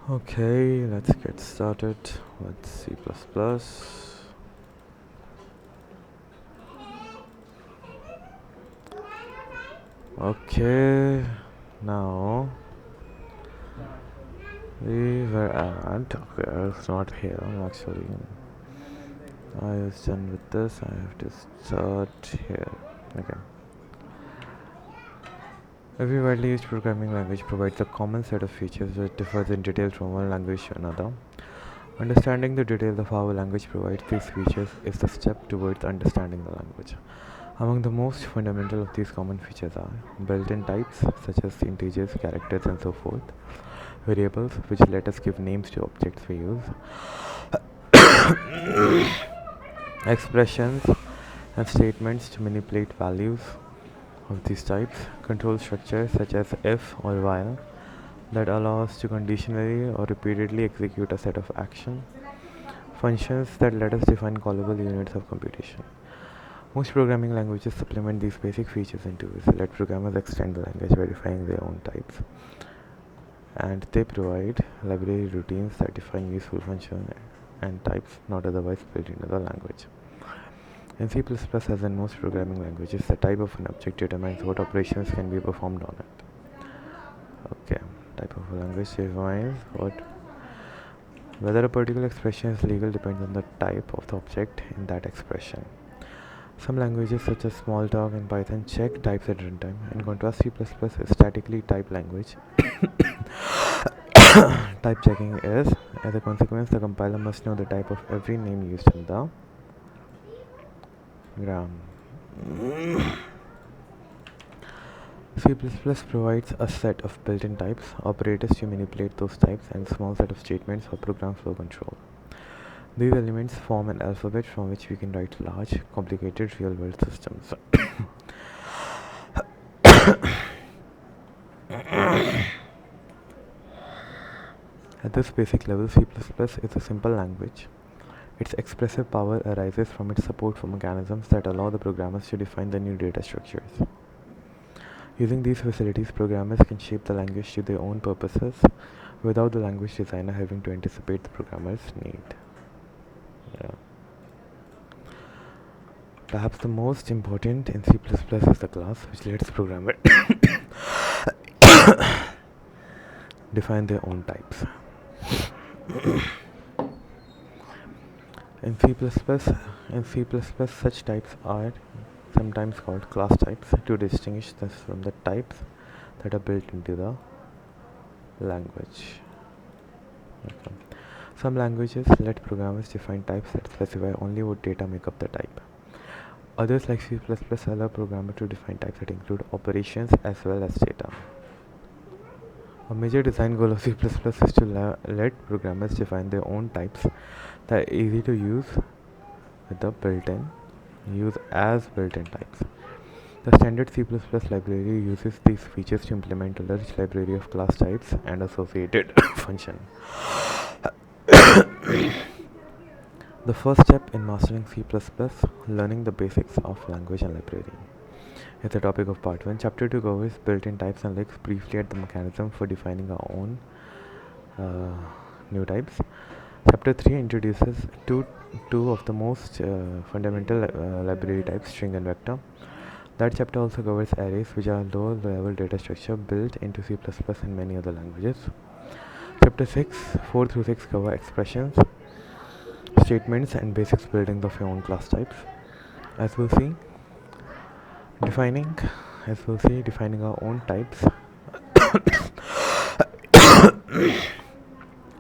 Okay, let's get started with C++. Okay, now we were at. Okay, it's not here actually. I was done with this. I have to start here. Okay. Every widely used programming language provides a common set of features that differs in detail from one language to another. Understanding the details of how a language provides these features is the step towards understanding the language. Among the most fundamental of these common features are built-in types such as integers, characters, and so forth, variables which let us give names to objects we use, expressions and statements to manipulate values of these types, control structures such as if or while that allow us to conditionally or repeatedly execute a set of action, functions that let us define callable units of computation. Most programming languages supplement these basic features into ways let programmers extend the language by defining their own types. And they provide library routines that define useful functions and types not otherwise built into the language. In C++, as in most programming languages, the type of an object determines what operations can be performed on it. Okay, type of a language defines whether a particular expression is legal depends on the type of the object in that expression. Some languages such as Smalltalk and Python check types at runtime. In contrast, C++ is statically typed language. Type checking is, as a consequence, the compiler must know the type of every name used in the program. C++ provides a set of built-in types, operators to manipulate those types, and a small set of statements for program flow control. These elements form an alphabet from which we can write large, complicated real-world systems. At this basic level, C++ is a simple language. Its expressive power arises from its support for mechanisms that allow the programmers to define the new data structures. Using these facilities, programmers can shape the language to their own purposes without the language designer having to anticipate the programmer's need. Yeah. Perhaps the most important in C++ is the class, which lets programmers define their own types. In C++, such types are sometimes called class types to distinguish this from the types that are built into the language. Okay. Some languages let programmers define types that specify only what data make up the type. Others, like C++, allow programmers to define types that include operations as well as data. A major design goal of C++ is to let programmers define their own types that are easy to use with the built-in types. The standard C++ library uses these features to implement a large library of class types and associated functions. The first step in mastering C++, learning the basics of language and library, is the topic of part 1. Chapter 2 covers built-in types and looks briefly at the mechanism for defining our own new types. Chapter 3 introduces two of the most fundamental library types, string and vector. That chapter also covers arrays, which are low-level data structure built into C++ and many other languages. Chapter 4 through 6 cover expressions, statements, and basics building of your own class types. As we'll see, defining our own types.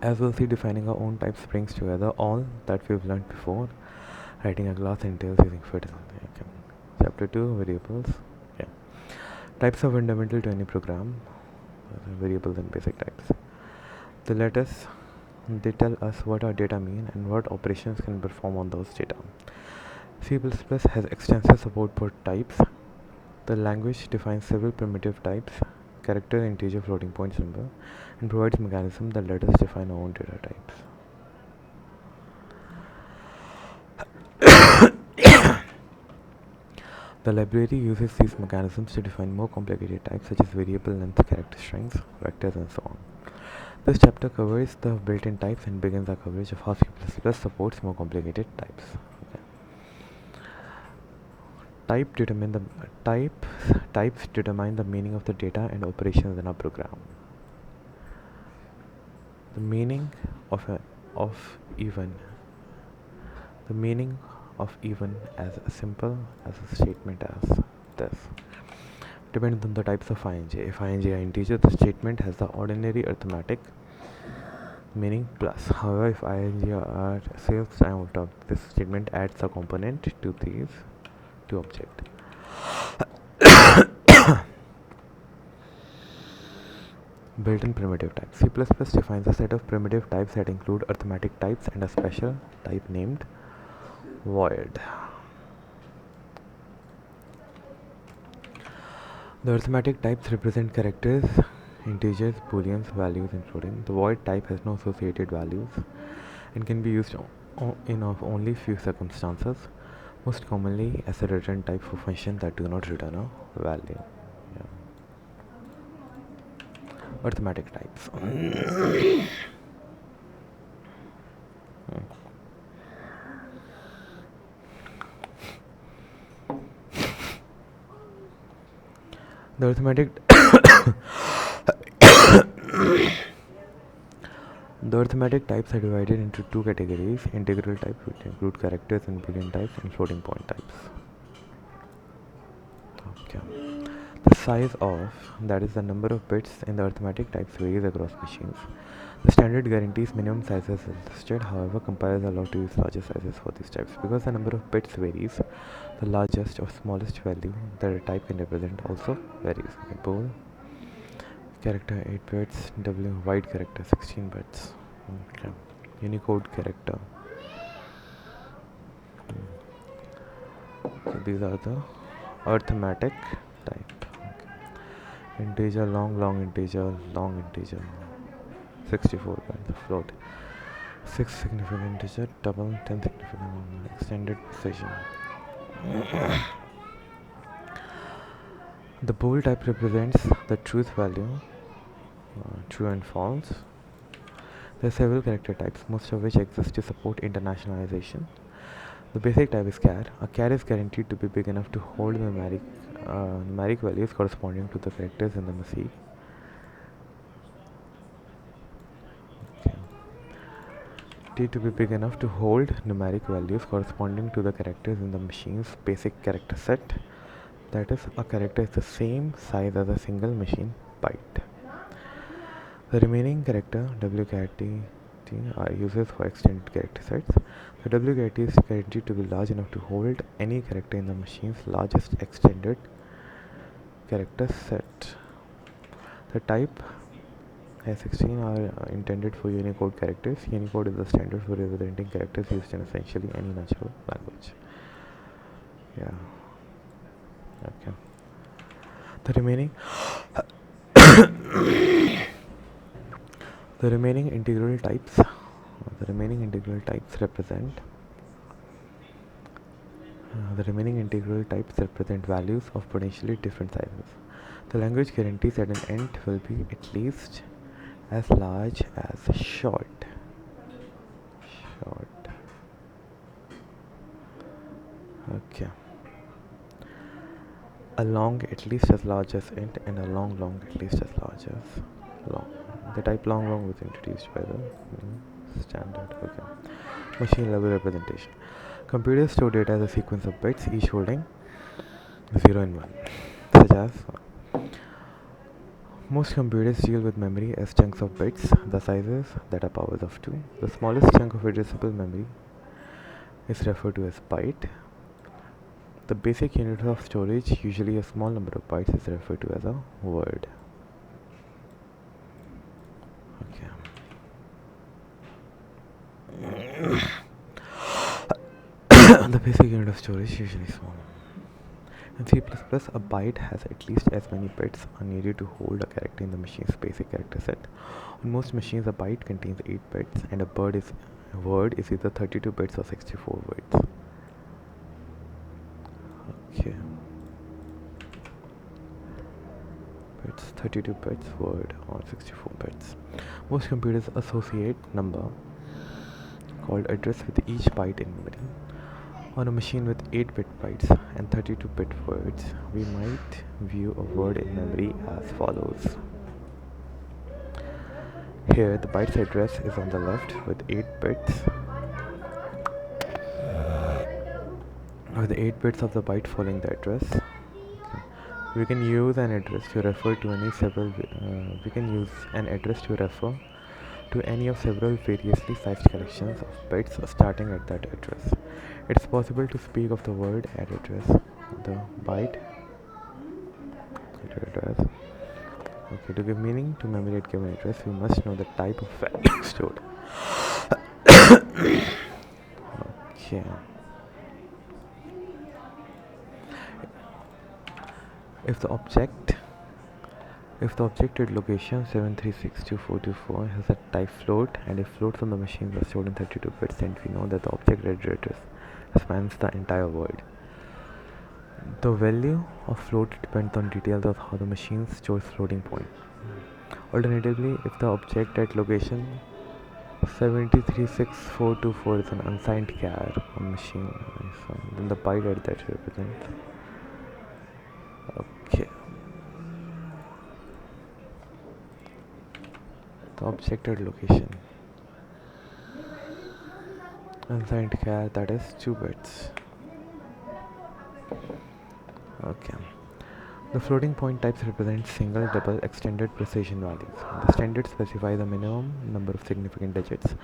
As we'll see, defining our own types brings together all that we've learned before. Writing a class entails using fertility. Okay. Chapter 2, variables. Yeah. Types are fundamental to any program. Variables and basic types. They tell us what our data mean and what operations can perform on those data. C++ has extensive support for types. The language defines several primitive types, character, integer, floating point, symbol, and provides mechanisms that let us define our own data types. The library uses these mechanisms to define more complicated types such as variable length character strings, vectors, and so on. This chapter covers the built-in types and begins our coverage of how C++ supports more complicated types. Okay. Types determine the meaning of the data and operations in a program. The meaning of even the meaning of even as simple as a statement as this depends on the types of ing. If ing are integer, the statement has the ordinary arithmetic meaning plus. However, if ing are sales time of term, this statement adds a component to these two objects. Built-in primitive types. C++ defines a set of primitive types that include arithmetic types and a special type named void. The arithmetic types represent characters, integers, booleans, values, including. The void type has no associated values and can be used in only few circumstances, most commonly as a return type for functions that do not return a value. Yeah. Arithmetic types. The arithmetic The arithmetic types are divided into two categories: integral types, which include characters, and boolean types, and floating point types. Okay. The size of, that is the number of bits in the arithmetic types, varies across machines. The standard guarantees minimum sizes as listed. However, compilers are allowed to use larger sizes for these types. Because the number of bits varies, the largest or smallest value that a type can represent also varies. Okay, bool character 8 bits, W wide character 16 bits. Okay. Unicode character. So these are the arithmetic type. Okay. Integer, long integer, 64 bytes. Float, 6 significant integer, double, 10 significant, extended precision. The bool type represents the truth value, true and false. There are several character types, most of which exist to support internationalization. The basic type is char. A char is guaranteed to be big enough to hold numeric values corresponding to the characters in the machine. Okay. To be big enough to hold numeric values corresponding to the characters in the machine's basic character set. That is, a character is the same size as a single machine byte. The remaining character, W character, are used for extended character sets. The W character is guaranteed to be large enough to hold any character in the machine's largest extended character set. The type A16 are intended for Unicode characters. Unicode is the standard for representing characters used in essentially any natural language. Yeah. Okay. The remaining The remaining integral types represent values of potentially different sizes. The language guarantees that an int will be at least as large as short. Okay. A long at least as large as int, and a long at least as large as long. The type long was introduced by the standard. Okay. Machine level representation. Computers store data as a sequence of bits, each holding 0 and 1, such as most computers deal with memory as chunks of bits, the sizes that are powers of 2. The smallest chunk of addressable memory is referred to as byte. The basic unit of storage, usually a small number of bytes, is referred to as a word. Okay. The basic unit of storage, usually small. In C++, a byte has at least as many bits are needed to hold a character in the machine's basic character set. On most machines, a byte contains 8 bits, and a word is either 32 bits or 64 bits. Okay. bits, 32 bits, word, or 64 bits. Most computers associate number called address with each byte in memory. On a machine with 8-bit bytes and 32-bit words, we might view a word in memory as follows. Here, the byte's address is on the left with 8 bits, with 8 bits of the byte following the address. We can use an address to refer to any several. We can use an address to refer to any of several variously sized collections of bits starting at that address. It's possible to speak of the word at address, the byte at address. Okay, to give meaning to memory at given address, we must know the type of value stored. Okay. If the object at location 7362424 has a type float, and if floats on the machine are stored in 32 bits, then we know that the object at address spans the entire word. The value of float depends on details of how the machine stores floating point. Alternatively, if the object at location 7362424 is an unsigned char on machine, then the byte at that represents. Okay. The object at location unsigned char, that is 2 bits. Okay. The floating point types represent single, double, extended precision values. The standard specifies the minimum number of significant digits.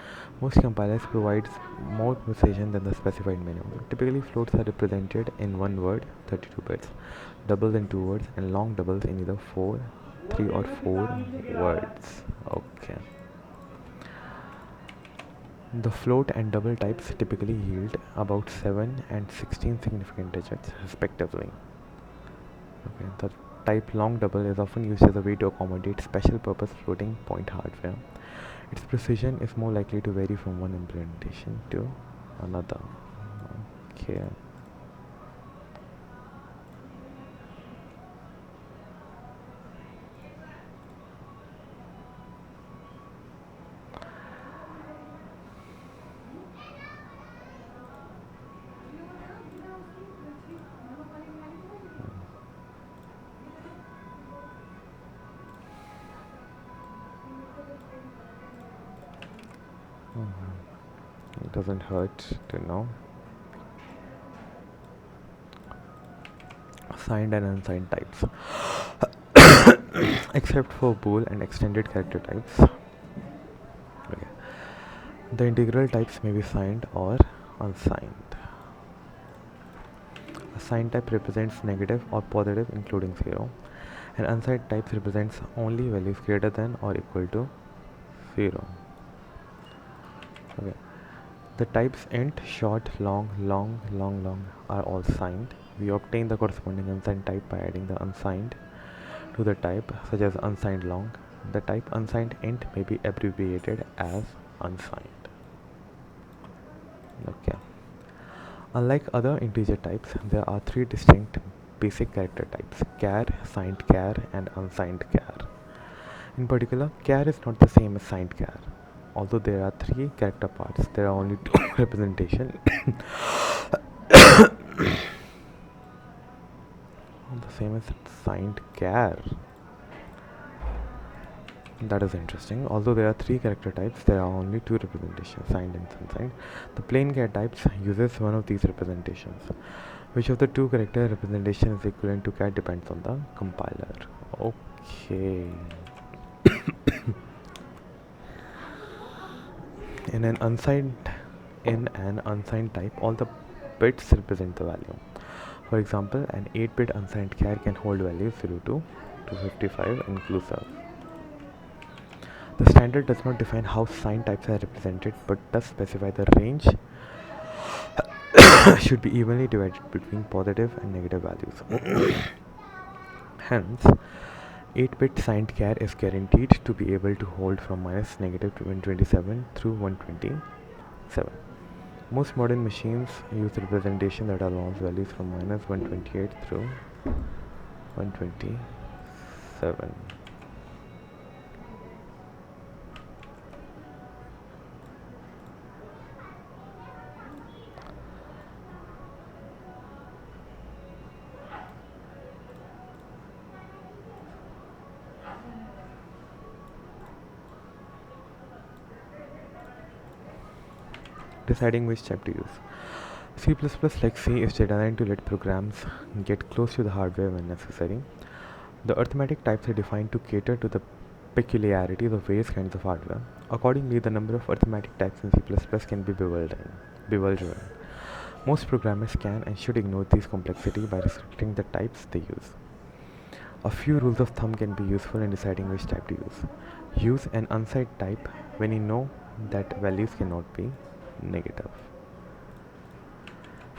Most compilers provide more precision than the specified minimum. Typically, floats are represented in one word, 32 bits, doubles in 2 words, and long doubles in either 3 or 4 words. Okay. The float and double types typically yield about 7 and 16 significant digits, respectively. Okay, the type long double is often used as a way to accommodate special purpose floating point hardware. Its precision is more likely to vary from one implementation to another. Okay. It doesn't hurt to know. Signed and unsigned types. Except for bool and extended character types. Okay. The integral types may be signed or unsigned. A signed type represents negative or positive including 0. An unsigned type represents only values greater than or equal to 0. Okay. The types int, short, long, long, long, long are all signed. We obtain the corresponding unsigned type by adding the unsigned to the type, such as unsigned long. The type unsigned int may be abbreviated as unsigned. Okay. Unlike other integer types, there are 3 distinct basic character types: char, signed char, and unsigned char. In particular, char is not the same as signed char. Although there are 3 character parts, there are only 2 representations. The same as signed char. That is interesting. Although there are 3 character types, there are only 2 representations, signed and unsigned. The plain char types uses one of these representations. Which of the 2 character representation is equivalent to char depends on the compiler. Okay. In an unsigned type, all the bits represent the value. For example, an 8-bit unsigned char can hold values 0 to 255 inclusive. The standard does not define how signed types are represented, but does specify the range should be evenly divided between positive and negative values. Hence, 8-bit signed char is guaranteed to be able to hold from -127 through 127. Most modern machines use representation that allows values from -128 through 127. 7. Deciding which type to use. C++ like C is designed to let programs get close to the hardware when necessary. The arithmetic types are defined to cater to the peculiarities of various kinds of hardware. Accordingly, the number of arithmetic types in C++ can be bewildering. Most programmers can and should ignore this complexity by restricting the types they use. A few rules of thumb can be useful in deciding which type to use. Use an unsigned type when you know that values cannot be negative.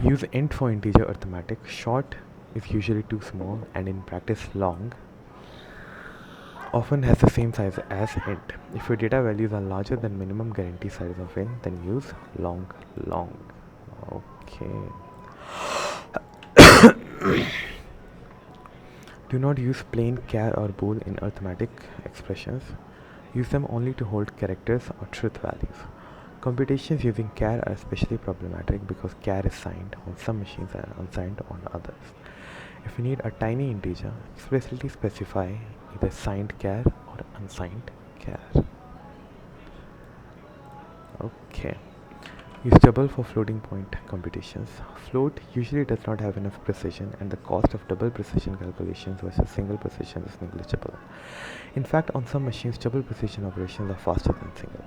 Use int for integer arithmetic. Short is usually too small, and in practice long often has the same size as int. If your data values are larger than minimum guarantee size of int, then use long. Okay. Do not use plain char or bool in arithmetic expressions. Use them only to hold characters or truth values. Computations using char are especially problematic because char is signed on some machines and unsigned on others. If you need a tiny integer, explicitly specify either signed char or unsigned char. Okay. Use double for floating point computations. Float usually does not have enough precision, and the cost of double precision calculations versus single precision is negligible. In fact, on some machines, double precision operations are faster than single.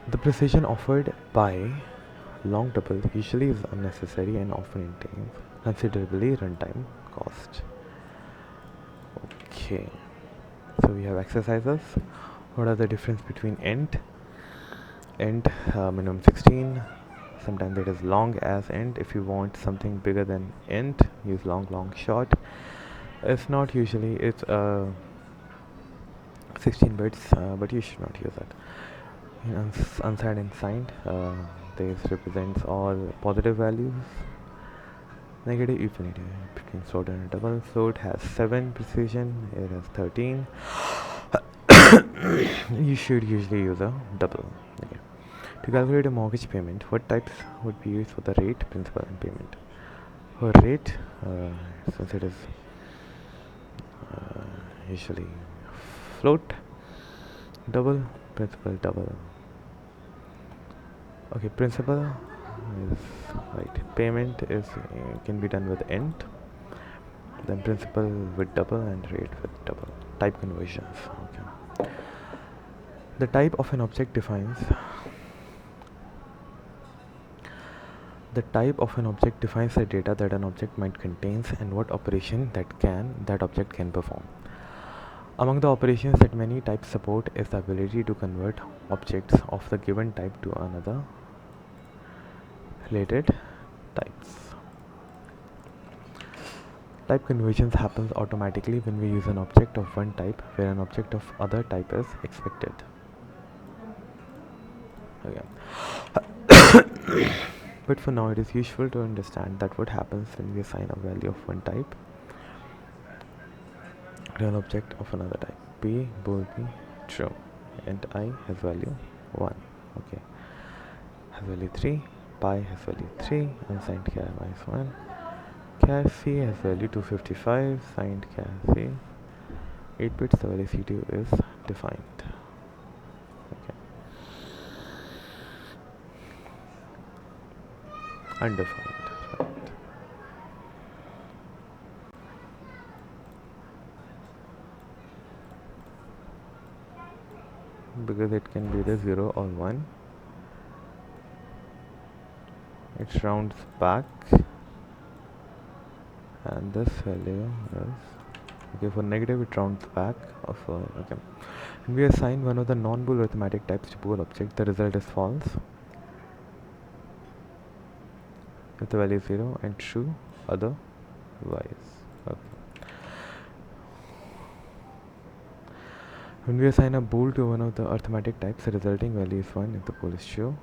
The precision offered by long double usually is unnecessary and often entails considerably runtime cost. Okay, so we have exercises. What are the difference between int minimum 16? Sometimes it is long as int. If you want something bigger than int, use long short. It's not usually, it's 16 bits, but you should not use it. In unsigned and signed, this represents all positive values. Negative infinity between float and double. Float has 7 precision, it has 13. You should usually use a double. Okay. To calculate a mortgage payment, what types would be used for the rate, principal, and payment? For rate, since it is usually float, double, principal, double. Okay, principal is right. Payment is can be done with int, then principal with double, and rate with double. Type conversions. Okay. The type of an object defines the data that an object might contains and what operation that object can perform. Among the operations that many types support is the ability to convert objects of the given type to another related types. Type conversions happens automatically when we use an object of one type where an object of other type is expected. Okay. But for now, it is useful to understand that what happens when we assign a value of one type to an object of another type. P, bool P, true. Int I has value 1. Okay. Has value 3. Pi has value 3. Unsigned char I is 1. Char C has value 255. Signed char C. 8 bits, the value C2 is defined. Okay. Undefined. Right. Because it can be either 0 or 1. It rounds back, and this value is okay. For negative, it rounds back. Okay. When we assign one of the non-bool arithmetic types to bool object, the result is false if the value is 0 and true otherwise. Okay. When we assign a bool to one of the arithmetic types, the resulting value is 1 if the bool is true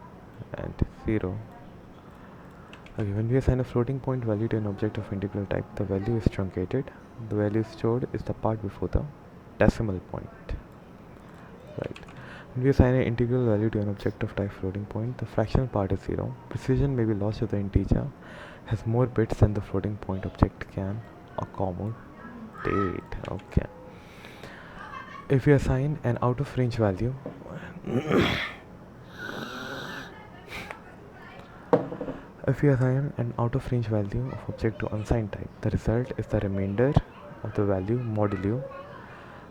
and 0. Okay, when we assign a floating point value to an object of integral type, the value is truncated. The value stored is the part before the decimal point. Right. When we assign an integral value to an object of type floating point, the fractional part is 0. Precision may be lost if the integer has more bits than the floating point object can accommodate. Okay. If we assign an out of range value if we assign an out of range value of object to unsigned type, the result is the remainder of the value modulo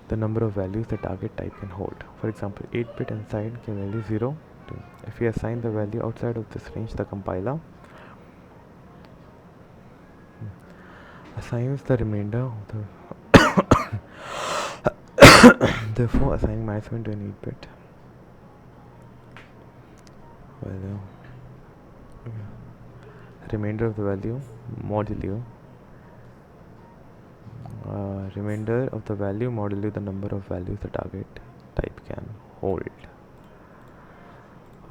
the number of values the target type can hold. For example, 8-bit unsigned can value 0, 2. If we assign the value outside of this range, the compiler assigns the remainder of the therefore assigning -1 to an 8-bit value remainder of the value modulo remainder of the value modulo the number of values the target type can hold.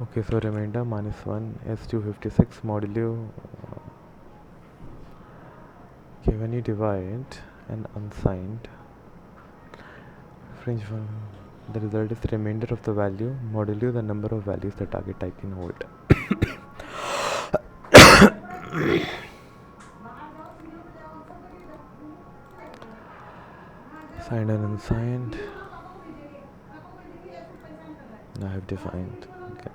Okay, so remainder -1 is 256 modulo. Okay, when you divide an unsigned fringe one, the result is the remainder of the value modulo the number of values the target type can hold. Signed and unsigned. I have defined. Okay.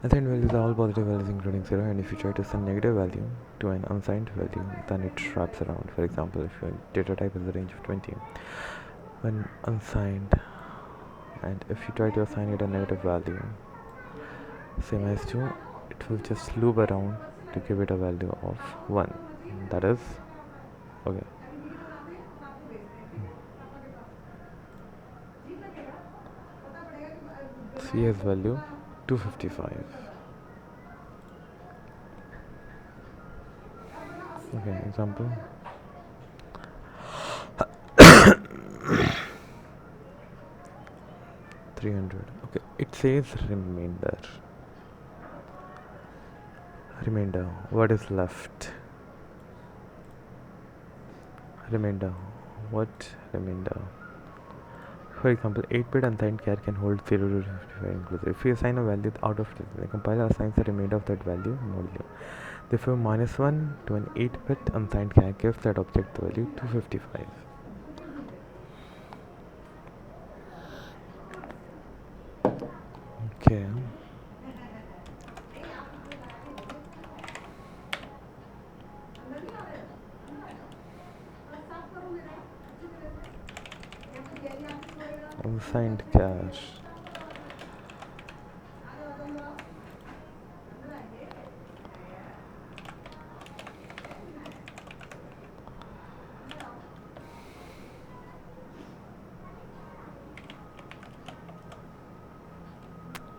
Unsigned values are all positive values including 0, and if you try to send negative value to an unsigned value, then it wraps around. For example, if your data type is a range of 20, when unsigned, and if you try to assign it a negative value, same as 2, it will just loop around to give it a value of 1. That is, okay. CS value 255. Okay, example. $300. Okay, it says remainder. Remainder. What is left? Remainder. What remainder? For example, 8-bit unsigned char can hold 0 to 55 inclusive. If we assign a value out of this, the compiler assigns the remainder of that value modulo. Therefore, -1 to an 8-bit unsigned char gives that object the value 255. Okay. Unsigned cache.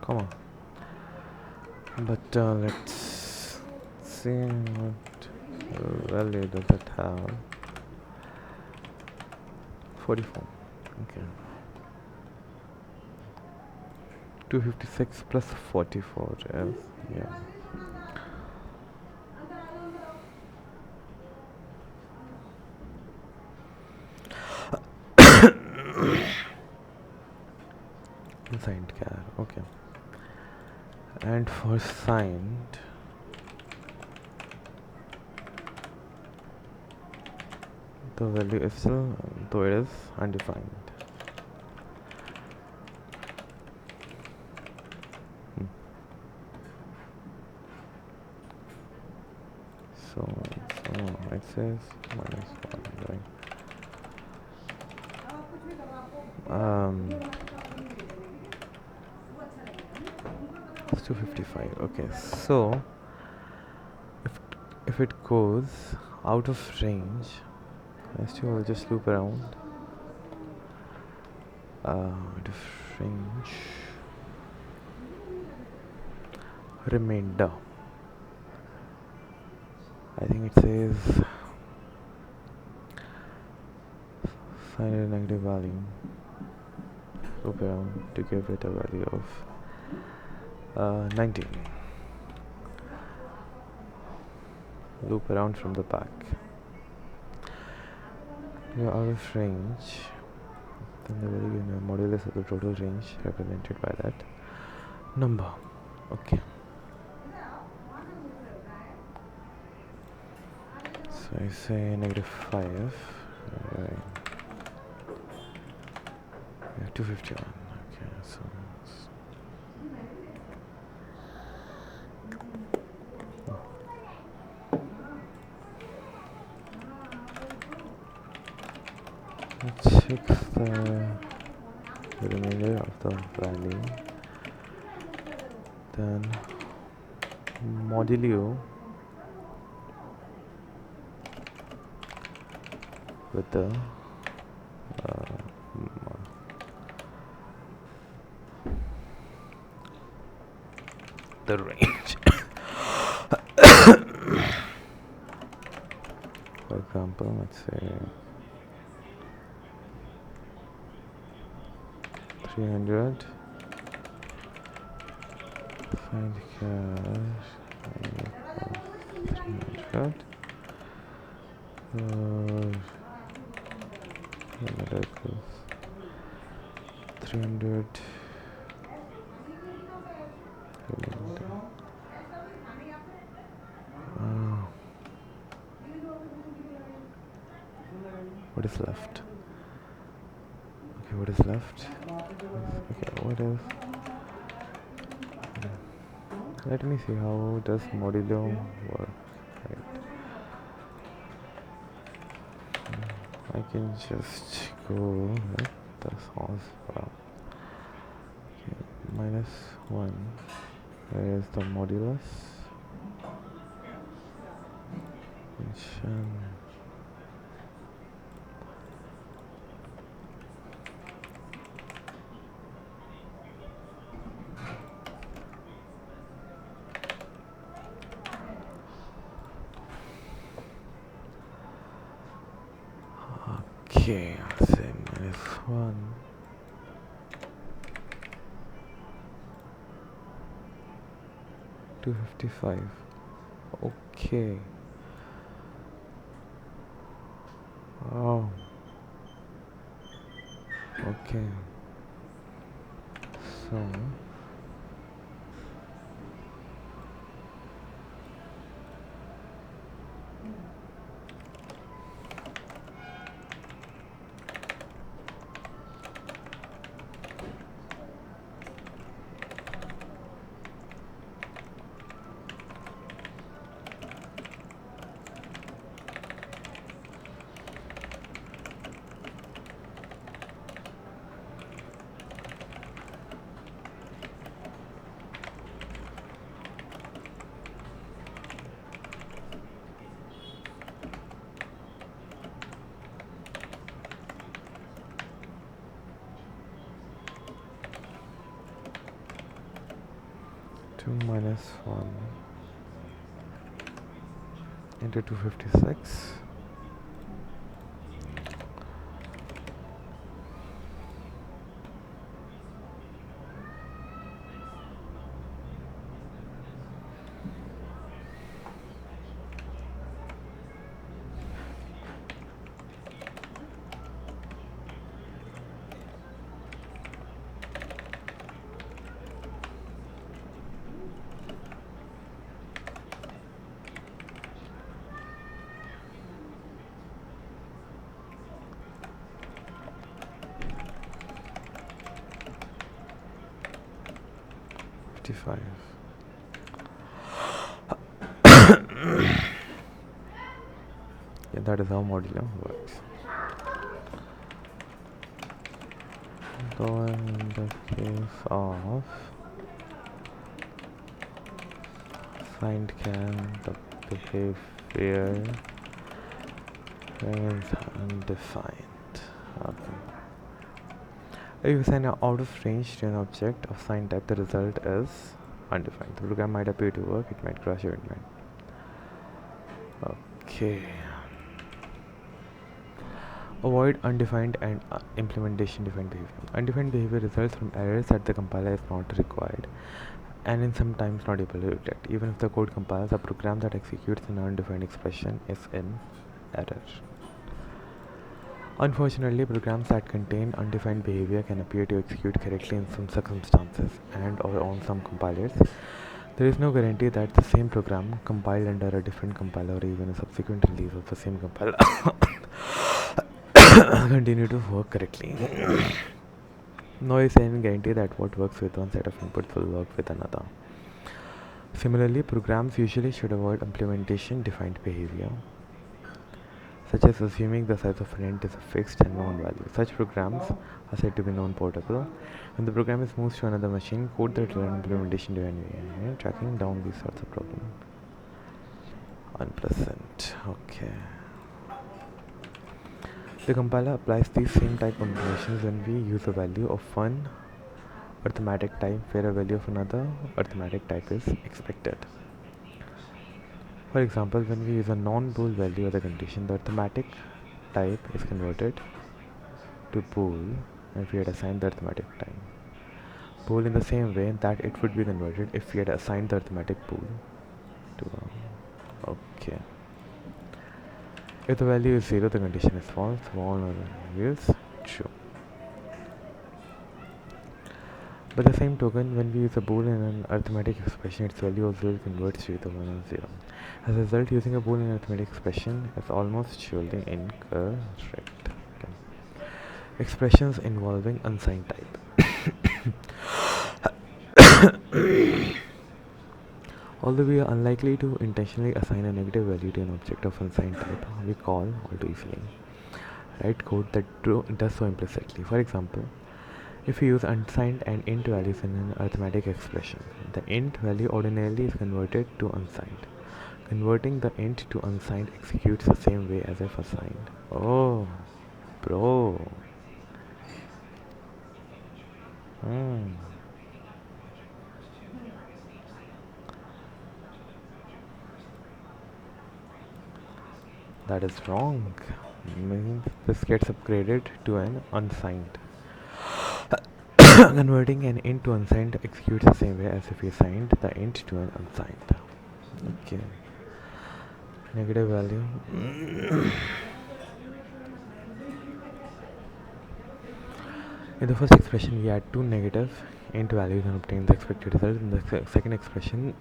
Come on. But let's see what value does it have. 44. Okay. 256 plus 44 is, yeah. Signed char, okay. And for signed, the value is still, though it is undefined. So it says -1, right? It's 255. Okay, so if it goes out of range, I still will just loop around. Out of range, remainder. I think it says find a negative value, loop around to give it a value of 19. Loop around from the back. You're out of range. and the very modulus of the total range represented by that number. Okay, so I say -5, yeah, 251. Okay, so let's check the remainder of the value, then modulo with the range. For example, let's say 300, find cash 300, another equals 300, what is left? Okay, what is left? Okay, what else? Let me see how does modulo work. Right. I can just go with the source file. Okay, -1. Where is the modulus? Function. Okay, I'll say -1. $255. Okay. Oh. Okay. So 2 minus 1 into 256. Yeah, that is how modulo works. So in the case of signed can, the behavior remains undefined. Okay. If you assign an out of range to an object of sign type, the result is undefined. The program might appear to work, it might crash, or it might. Okay. Avoid undefined and implementation defined behavior. Undefined behavior results from errors that the compiler is not required and in sometimes not able to detect. Even if the code compiles, a program that executes an undefined expression is in error. Unfortunately, programs that contain undefined behavior can appear to execute correctly in some circumstances and or on some compilers. There is no guarantee that the same program compiled under a different compiler or even a subsequent release of the same compiler continue to work correctly. No is any guarantee that what works with one set of inputs will work with another. Similarly, programs usually should avoid implementation defined behavior, such as assuming the size of an int is a fixed and known value. Such programs are said to be non-portable. When the program is moved to another machine, code that will implementation defined behavior, tracking down these sorts of problems. Unpleasant. Okay. The compiler applies these same type combinations when we use a value of one arithmetic type where a value of another arithmetic type is expected. For example, when we use a non-bool value as a condition, the arithmetic type is converted to bool if we had assigned the arithmetic type. Bool in the same way that it would be converted if we had assigned the arithmetic bool to okay. If the value is 0, the condition is false. 1 is true. By the same token, when we use a bool in an arithmetic expression, its value also will convert to either 1 or 0. As a result, using a bool in an arithmetic expression is almost surely incorrect. Okay. Expressions involving unsigned type. Although we are unlikely to intentionally assign a negative value to an object of unsigned type, we call all too easily write code that does so implicitly. For example, if we use unsigned and int values in an arithmetic expression, the int value ordinarily is converted to unsigned. Converting the int to unsigned executes the same way as if assigned. Oh, bro. That is wrong. Means this gets upgraded to an unsigned. Converting an int to unsigned executes the same way as if we assigned the int to an unsigned. Okay. Negative value. In the first expression, we add two negative int values and obtain the expected result. In the second expression,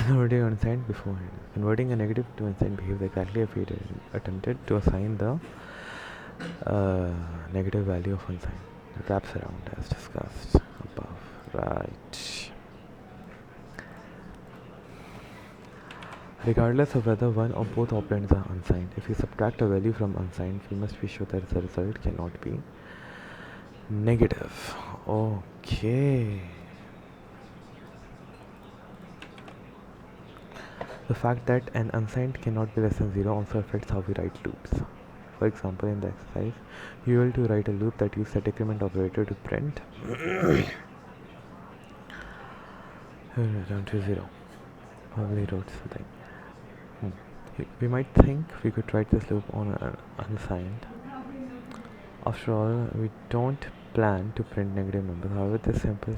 converting unsigned beforehand. Converting a negative to unsigned behaves exactly if we attempted to assign the negative value of unsigned. It wraps around as discussed above. Right. Regardless of whether one or both operands are unsigned, if we subtract a value from unsigned, we must be sure that the result cannot be negative. Okay. The fact that an unsigned cannot be less than 0 also affects how we write loops. For example, in the exercise, you will to write a loop that uses the decrement operator to print down to 0. Probably wrote something. We might think we could write this loop on an unsigned. After all, we don't plan to print negative numbers. However, this simple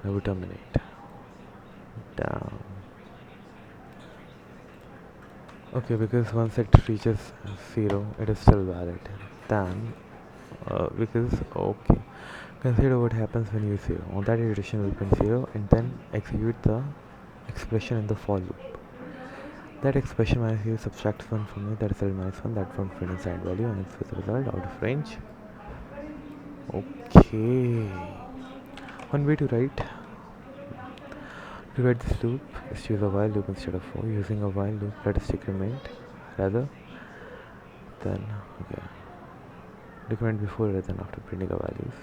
I would terminate down. Okay, because once it reaches 0, it is still valid. Then, because okay, consider what happens when you 0. On that iteration, will print 0 and then execute the expression in the for loop. That expression minus 0 subtracts 1 from it, that is L minus 1, that won't print inside value, and it's the result out of range. Okay. One way to write this loop is to use a while loop instead of for. Using a while loop, let us decrement rather than decrement before rather than after printing the values.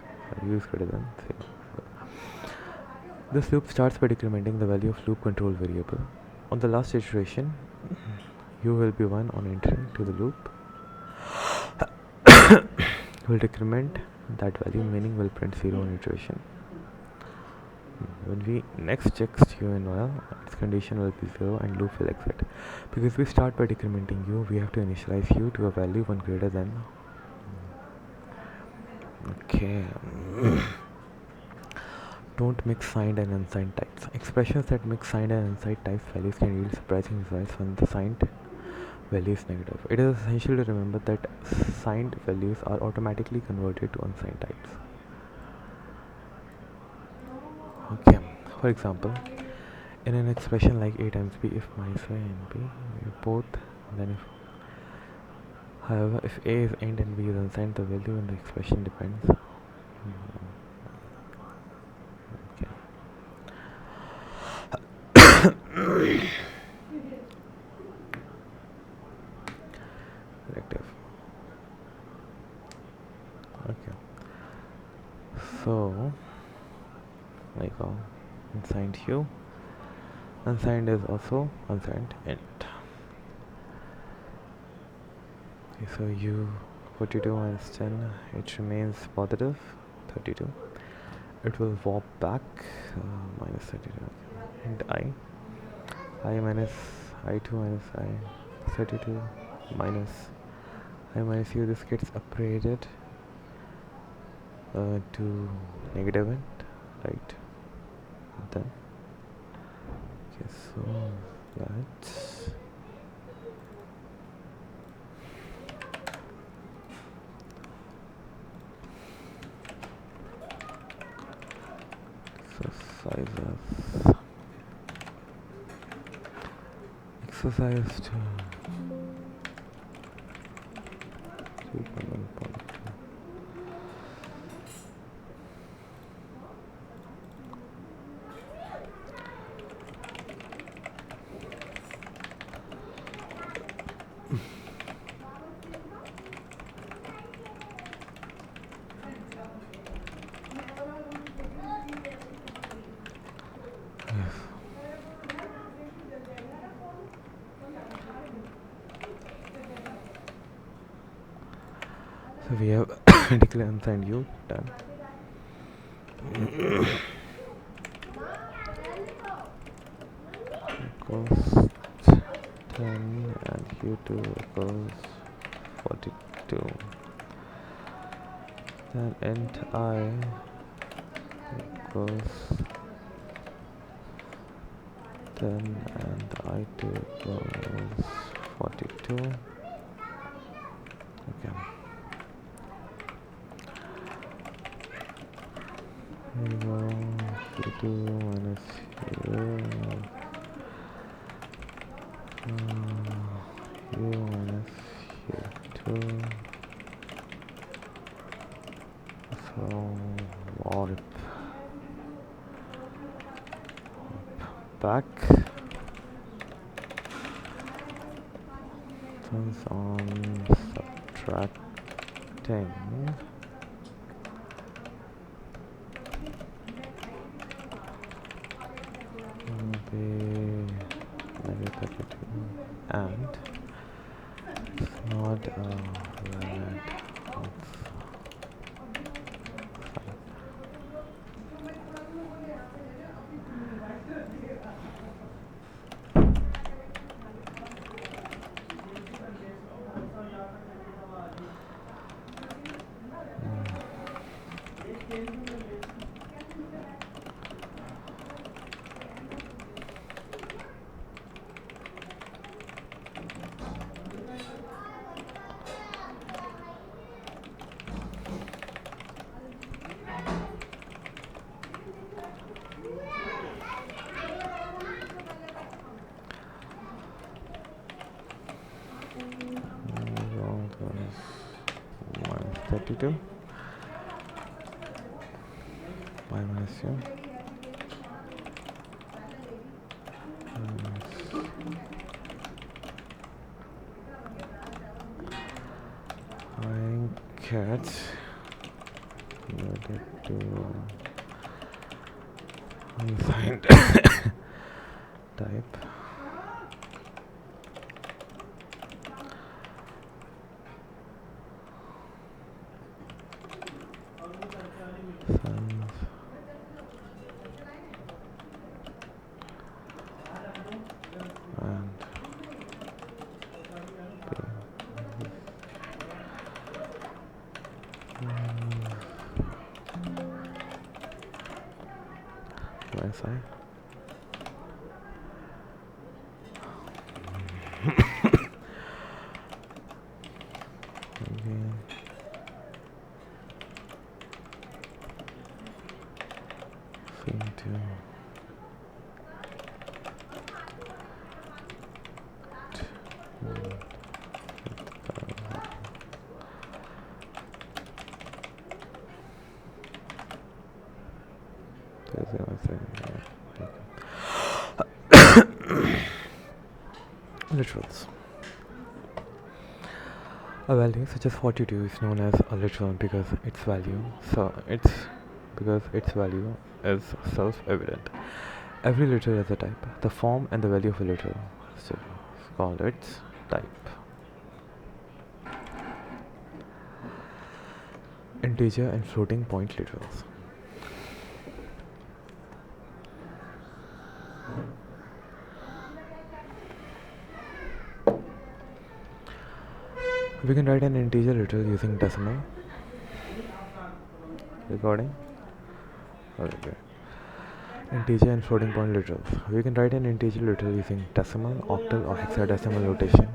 Use greater than 0. This loop starts by decrementing the value of loop control variable. On the last iteration, u will be 1 on entering to the loop. Will decrement that value, meaning will print 0 on iteration. When we next check u in while, its condition will be 0 and loop will exit. Because we start by decrementing u, we have to initialize u to a value 1 greater than. Okay. Don't mix signed and unsigned types. Expressions that mix signed and unsigned types values can yield surprising results when the signed value is negative. It is essential to remember that signed values are automatically converted to unsigned types. Okay, for example, in an expression like a times b, if minus a and b, both, then if, however, if a is int and b is unsigned, the value in the expression depends. Okay. Corrective. Okay. So, like unsigned hue, unsigned is also unsigned int. Okay, so u 42 minus 10, it remains positive 32. It will warp back minus 32. And I minus I2 minus I 32 minus I minus u, this gets upgraded to negative int, right? Then okay, so that exercise to 3.1.2. Yes. So we have declare unsigned u, done. Equals 10 and u2 equals 42. Then int I equals 10 and I2 equals 42. Okay. Here we go. u2 minus u. U minus u2. So warp back. Turns on subtracting. Be negative 32 and it's not valid. Minus 32 y minus u I get related to unsigned type. Wi-Fi. into literals. A value such as 42 is known as a literal because its value is self-evident. Every literal has a type. The form and the value of a literal so it's called its type. Integer and floating point literals. We can write an integer literal using decimal. Recording. Okay. Integer and floating point literals. We can write an integer literal using decimal, octal, or hexadecimal notation.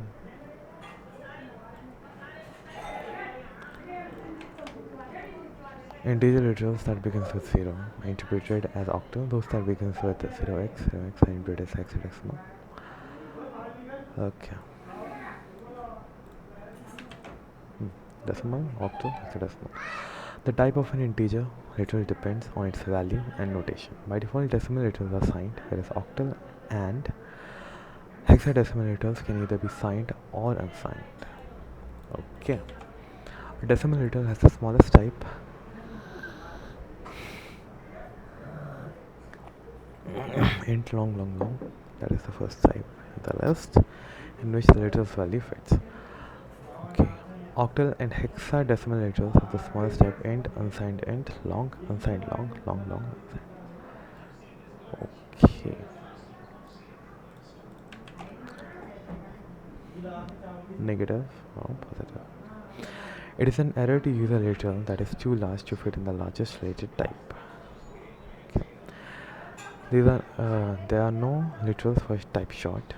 Integer literals that begins with 0 are interpreted as octal. Those that begins with 0x are interpreted as hexadecimal. Okay. Decimal, octal, hexadecimal. The type of an integer literal depends on its value and notation. By default, decimal literals are signed, whereas octal and hexadecimal literals can either be signed or unsigned. Okay. A decimal literal has the smallest type int long. That is the first type in the list in which the literal's value fits. Okay. Octal and hexadecimal literals have the smallest type int, unsigned int, long, unsigned long, unsigned. Okay. Negative or positive. It is an error to use a literal that is too large to fit in the largest related type. Okay. There are no literals for type short.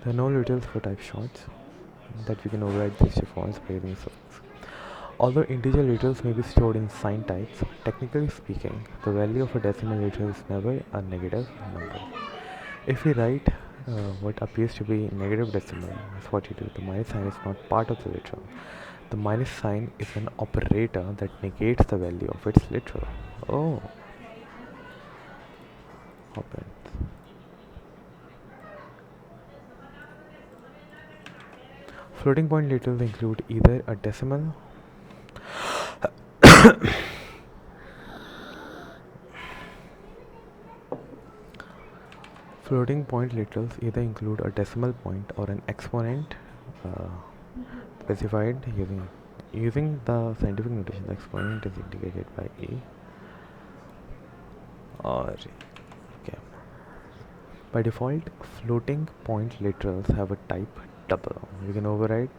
There are no literals for type shorts that we can override these defaults by using suffix. Although integer literals may be stored in signed types, technically speaking, the value of a decimal literal is never a negative number. If we write what appears to be negative decimal as 42, the minus sign is not part of the literal. The minus sign is an operator that negates the value of its literal. Oh. Open. Floating point literals include either a decimal floating point literals either include a decimal point or an exponent specified using the scientific notation. The exponent is indicated by a or okay. By default, floating point literals have a type double. We can override.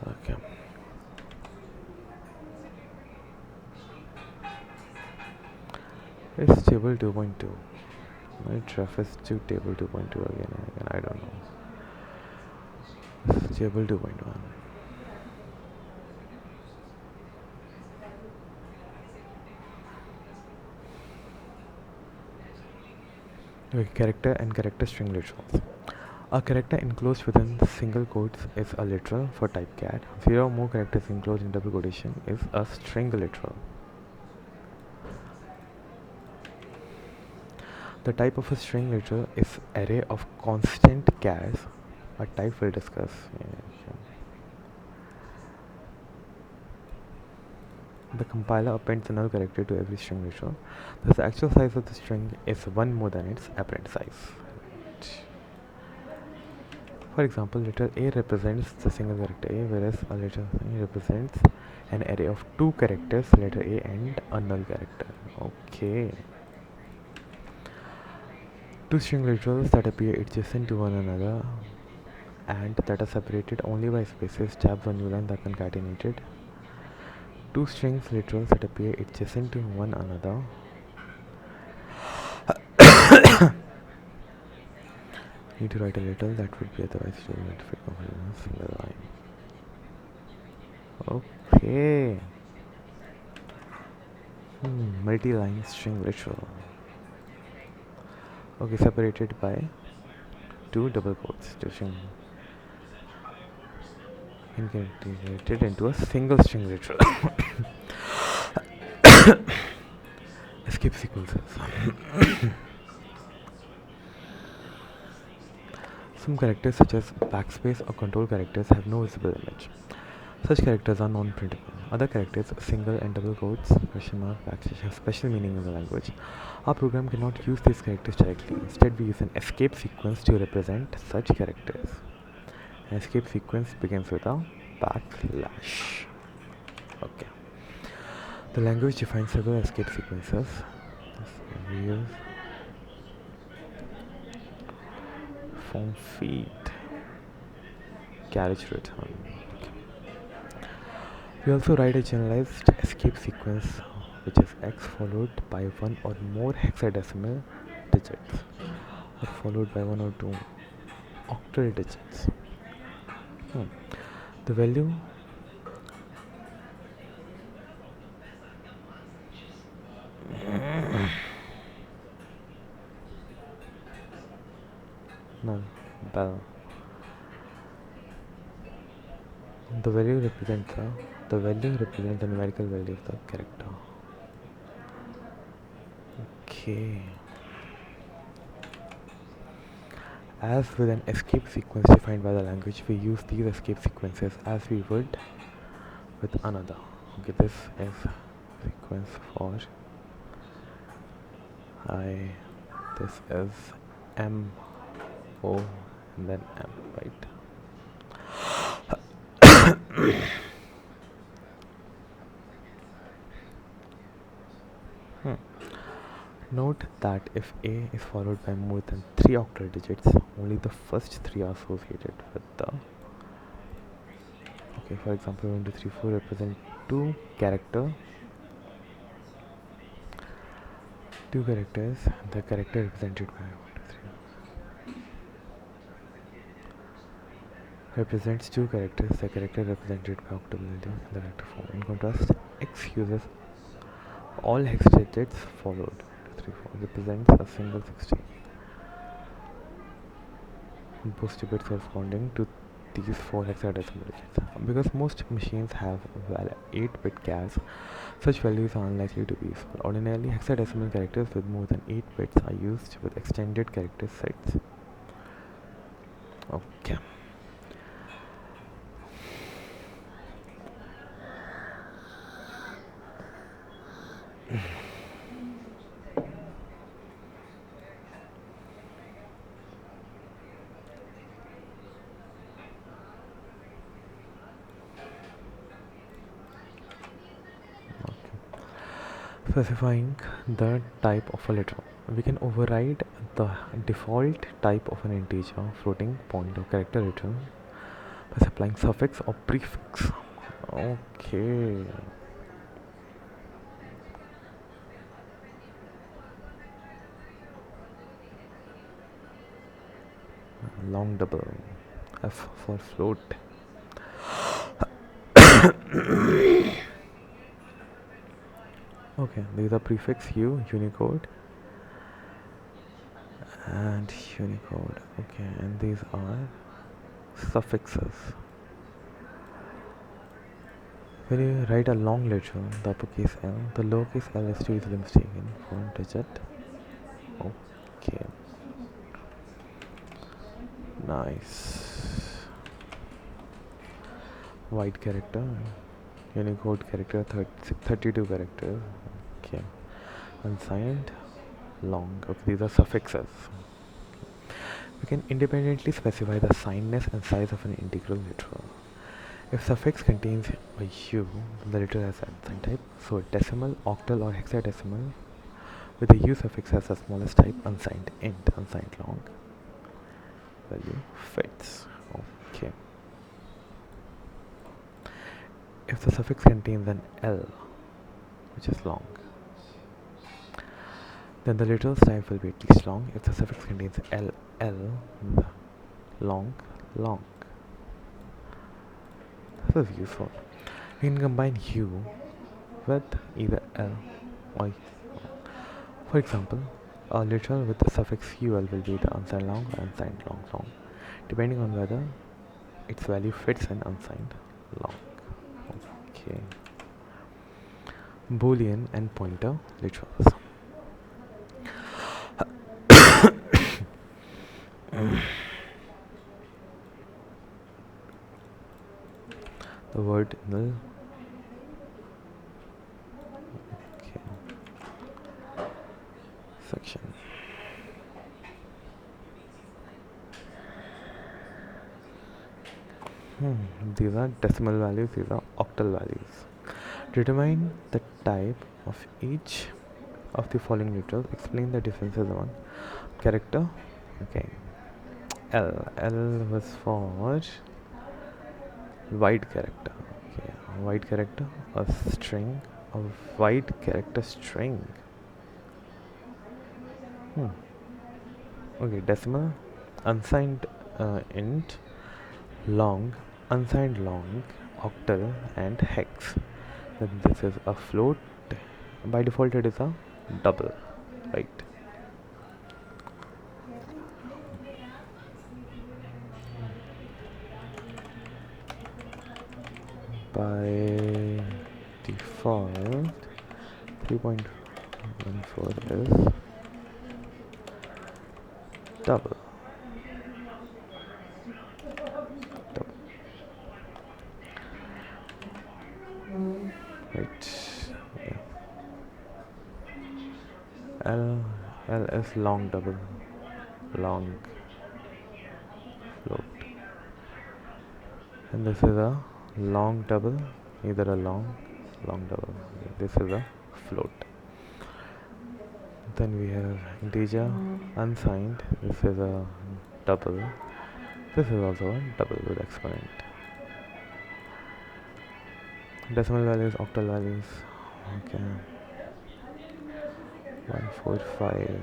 Okay. It's table 2.2. Might reference to table 2.2 again and again. I don't know. This is table 2.1. Okay, character and character string literals. A character enclosed within single quotes is a literal for type cat. 0 or more characters enclosed in double quotation is a string literal. The type of a string literal is array of constant chars, a type we'll discuss. The compiler appends a null character to every string literal. Thus, the actual size of the string is 1 more than its apparent size. For example, letter A represents the single character A, whereas a letter A represents an array of 2 characters, letter A and a null character. Okay. Two string literals that appear adjacent to one another and that are separated only by spaces, tabs or new lines are concatenated. Two strings literals that appear adjacent to one another Need to write a little that would be otherwise to fit in a single line. Okay. Multi-line string ritual. Okay, separated by two double quotes. Stitching integrated into a single string ritual. Escape sequences. Some characters such as backspace or control characters have no visible image. Such characters are non-printable. Other characters, single and double quotes, question mark, backslash, have special meaning in the language. Our program cannot use these characters directly. Instead, we use an escape sequence to represent such characters. An escape sequence begins with a backslash. Okay. The language defines several escape sequences. We use form feed, carriage return. We also write a generalized escape sequence which is x followed by one or more hexadecimal digits or followed by one or two octal digits. The value no bell. The value represents the numerical value of the character. Okay. As with an escape sequence defined by the language, we use these escape sequences as we would with another. Okay, this is sequence for I. This is M O and then M, right? Note that if A is followed by more than 3 octal digits, only the first 3 are associated with the. Okay, for example, 1, 2, 3, 4 represent two characters. The character represented by 1, 2, 3 represents two characters, the character represented by octability in the character form. In contrast, X uses all hex digits followed. 3, 4 represents a single 16. Both bits corresponding to these 4 hexadecimal digits. Because most machines have 8-bit CAS, such values are unlikely to be useful. Ordinarily, hexadecimal characters with more than 8 bits are used with extended character sets. Okay. Specifying the type of a literal. We can override the default type of an integer, floating point or character return by supplying suffix or prefix. Okay. Long double. F for float. Okay, these are prefix U, Unicode and Unicode. Okay, and these are suffixes. When you write a long letter, the uppercase L, the lowercase l is too easily mistaken for a digit. Okay. Nice. White character, Unicode character, 32 characters. Okay. Unsigned, long. Okay, these are suffixes. We can independently specify the signedness and size of an integral literal. If suffix contains a U, the literal has unsigned type. So a decimal, octal or hexadecimal with the U suffix has the smallest type, unsigned int, unsigned long. Value fits. Okay. If the suffix contains an L, which is long, then the literal's type will be at least long. If the suffix contains L L, long, long. This is useful. We can combine hue with either L or U. For example, a literal with the suffix ul will be the unsigned long or unsigned long long, depending on whether its value fits in unsigned long. Okay. Boolean and pointer literals. The word null. Okay. Section. These are decimal values, these are octal values. Determine the type of each of the following literals. Explain the differences on character. Okay. L was for wide character. Okay. Wide character, a string, a wide character string. Okay, decimal, unsigned int, long, unsigned long, octal, and hex. Then this is a float. By default, it is a double, right? By default, 3.14 is double. Right. Yeah. L is long double, long float, and this is a long double, either a long double. This is a float. Then we have integer, unsigned. This is a double. This is also a double with exponent. Decimal values, octal values. Okay. 145.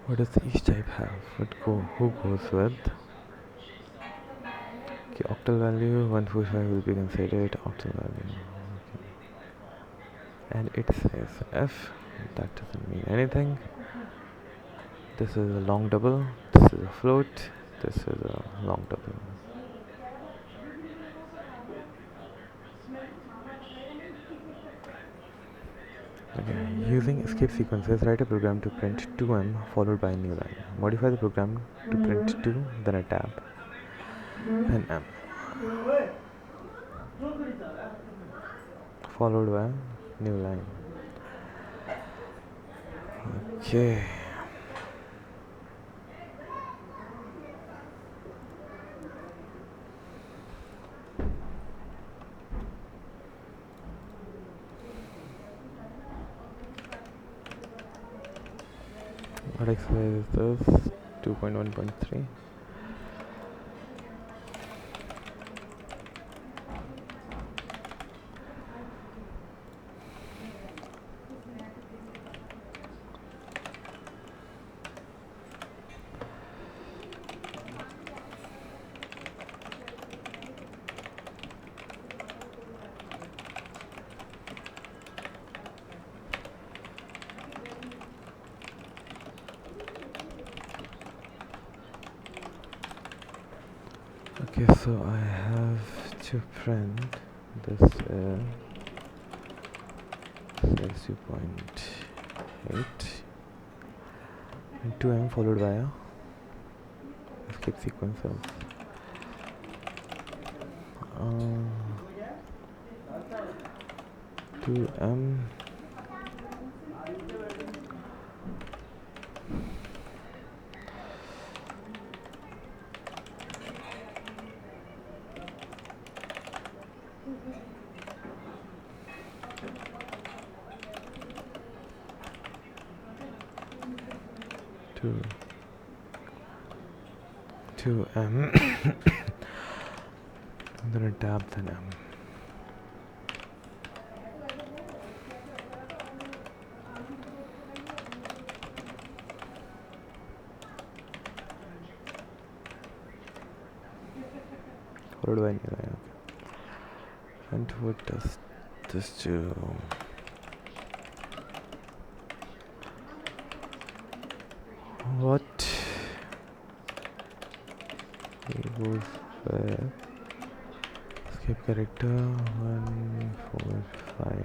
What does each type have? Who goes with? Okay, octal value 145 will be considered octal value. Okay. And it says F. That doesn't mean anything. This is a long double. This is a float. This is a long double. Okay. Using escape sequences, write a program to print 2m followed by a new line. Modify the program to print 2, then a tab, then m, followed by a new line. Okay. What exercise is this? 2.1.3. Okay, so I have to print this is 2.8 and 2m followed by a escape sequence of 2m to M. I'm gonna tap then M. What do I need? Okay. And what does this do? What equals escape character 1 4 5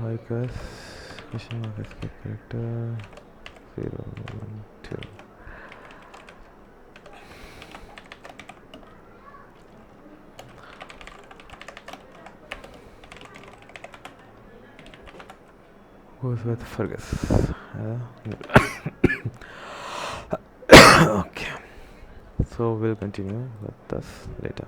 Vicus question mark escape character 0 1 2. Goes with Fergus. Okay, so we'll continue with this later.